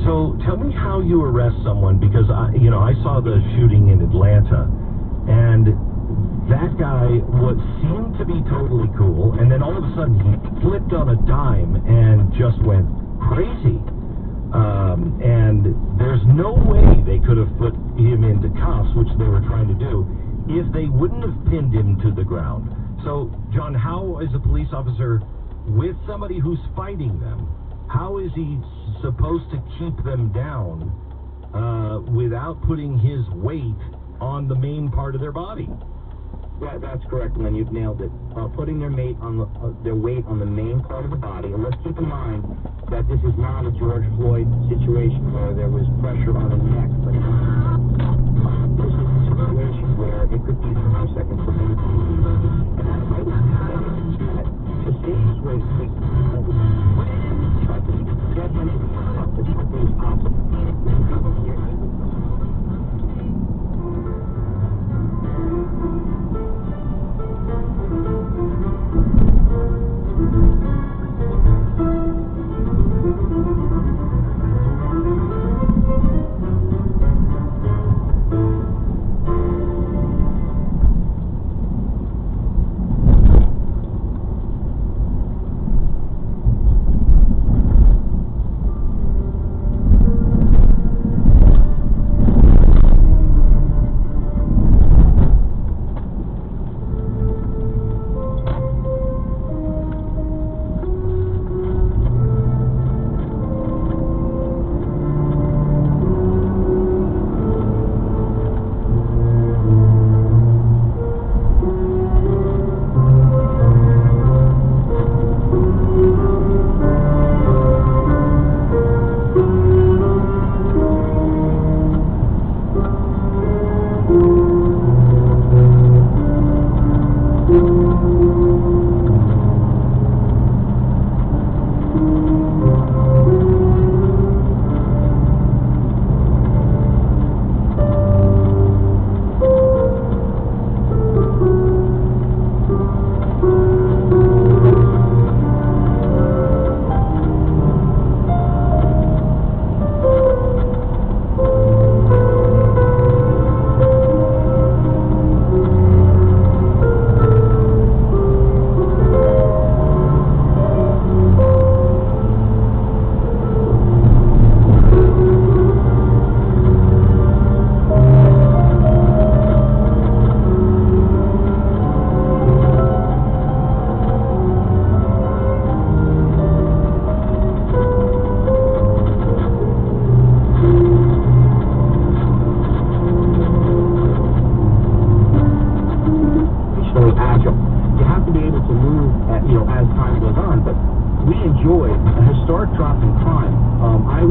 So tell me how you arrest someone, because I saw the shooting in Atlanta, and that guy seemed to be totally cool, and then all of a sudden he flipped on a dime and just went crazy. And there's no way they could have put him into cuffs, which they were trying to do, if they wouldn't have pinned him to the ground. So, John, how is a police officer with somebody who's fighting them, how is he supposed to keep them down without putting his weight on the main part of their body? Yeah, that's correct, and then you've nailed it. Putting their weight on the main part of the body, and let's keep in mind that this is not a George Floyd situation where there was pressure on the neck, but this is a situation where it could be 5 seconds for me. And that might not happen. The safest way to take try to get him up as quickly as possible.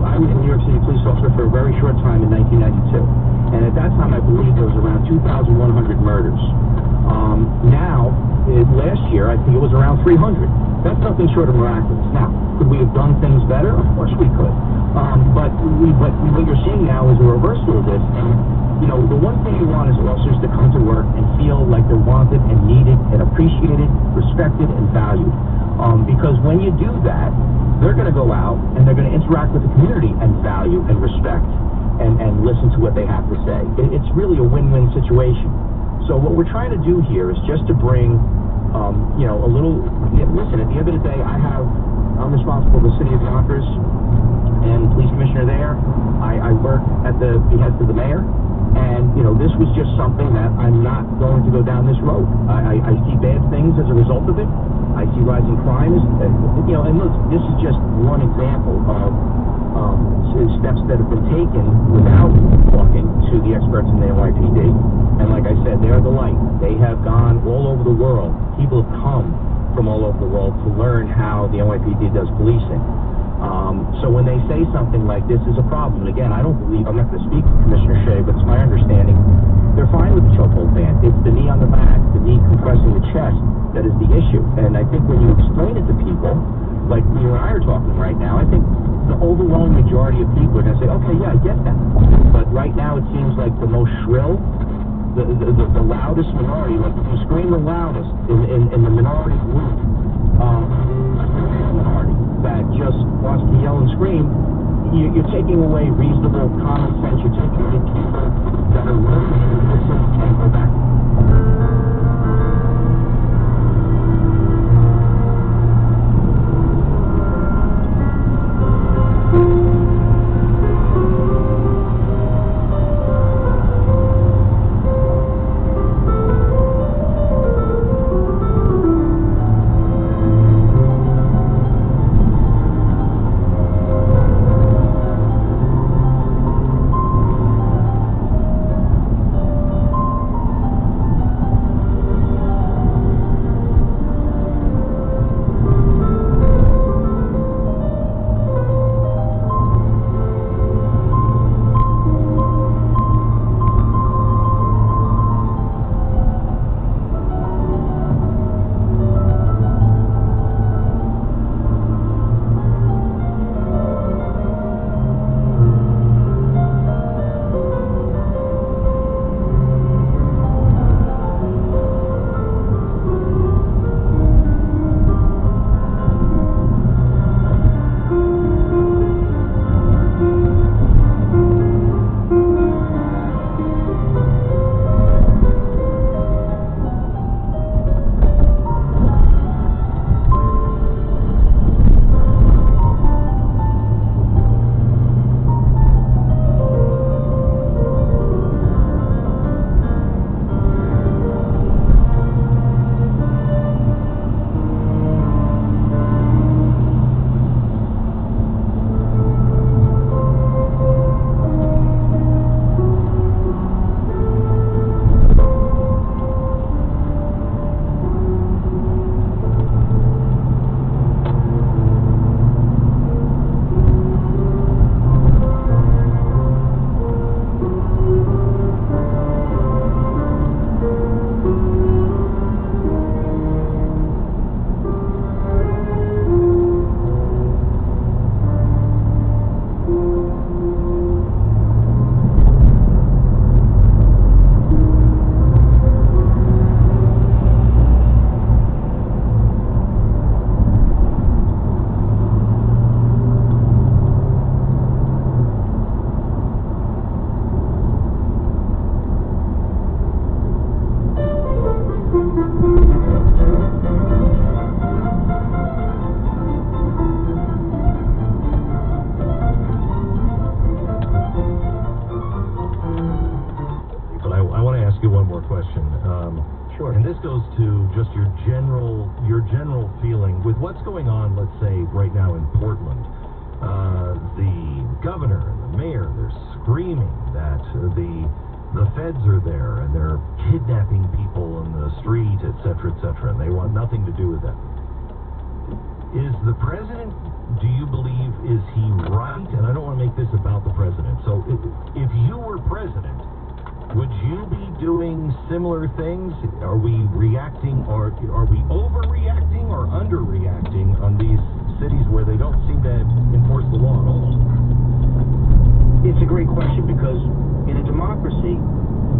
I was a New York City police officer for a very short time in 1992, and at that time I believe there was around 2,100 murders. Now, last year, I think it was around 300. That's nothing short of miraculous. Now, could we have done things better? Of course we could. But what you're seeing now is a reversal of this. And, you know, the one thing you want is officers to come to work and feel like they're wanted and needed and appreciated, respected, and valued. Because when you do that, they're going to go out and they're going to interact with the community and value and respect and listen to what they have to say. It's really a win-win situation. So what we're trying to do here is just to bring, you know, a little, listen, at the end of the day, I'm responsible for the city of Yonkers and police commissioner there. I work at the behest of the mayor. And, you know, this was just something that I'm not going to go down this road. I see bad things as a result of it. I see rising crimes. You know, and look, this is just one example of steps that have been taken without talking to the experts in the NYPD. And like I said, they're the light. They have gone all over the world. People have come from all over the world to learn how the NYPD does policing. So when they say something like this is a problem, and again, I don't believe, I'm not going to speak to Commissioner Shea, but it's my understanding, they're fine with the chokehold ban. It's the knee on the back, the knee compressing the chest that is the issue. And I think when you explain it to people, like you and I are talking right now, I think the overwhelming majority of people are going to say, okay, yeah, I get that. But right now it seems like the most shrill, the loudest minority, like if you scream the loudest in the minority group, minority that just wants to yell and scream, you're taking away reasonable common sense. You're taking away people that are willing to listen and go back. Sure. And this goes to just your general feeling with what's going on, let's say, right now in Portland. The governor and the mayor, they're screaming that the feds are there and they're kidnapping people in the street, etc., and they want nothing to do with that. Is the president, do you believe, is he right? And I don't want to make this about the president. So if you were president, would you be doing similar things? Are we reacting, or are we overreacting or underreacting on these cities where they don't seem to enforce the law at all? It's a great question, because in a democracy,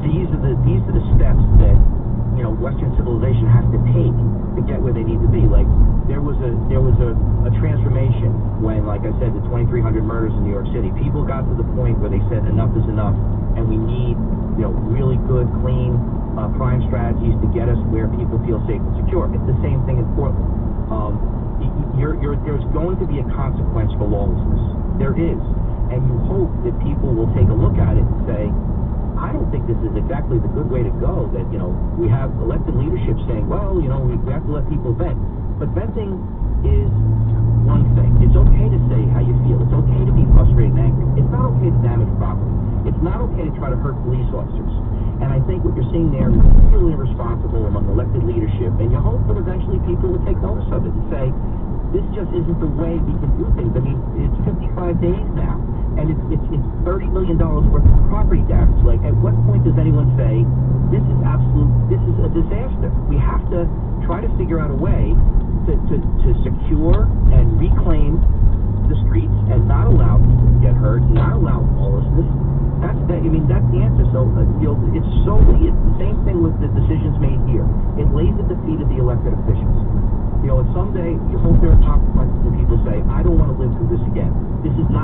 these are the steps that Western civilization has to take to get where they need to be. Like there was a transformation when, like I said, the 2,300 murders in New York City. People got to the point where they said enough is enough, and we need really good, clean crime strategies to get us where people feel safe and secure. It's the same thing in Portland. There's going to be a consequence for lawlessness. There is. And you hope that people will take a look at it and say, I don't think this is exactly the good way to go, that, we have elected leadership saying, well, we have to let people vent. But venting is one thing. It's okay to say how you feel. It's okay to be frustrated and angry. It's not okay to damage property. It's not okay to try to hurt police officers. And I think what you're seeing there is really irresponsible among elected leadership, and you hope that eventually people will take notice of it and say, this just isn't the way we can do things. I mean, it's 55 days now, and it's $30 million worth of property damage. Like, at what point does anyone say, this is a disaster? We have to try to figure out a way to secure and reclaim the streets and not allow people to get hurt, not allow lawlessness. That's the answer. So, it's solely the same thing with the decisions made here. It lays at the feet of the elected officials. And someday you hope there are consequences and people say, I don't want to live through this again. This is not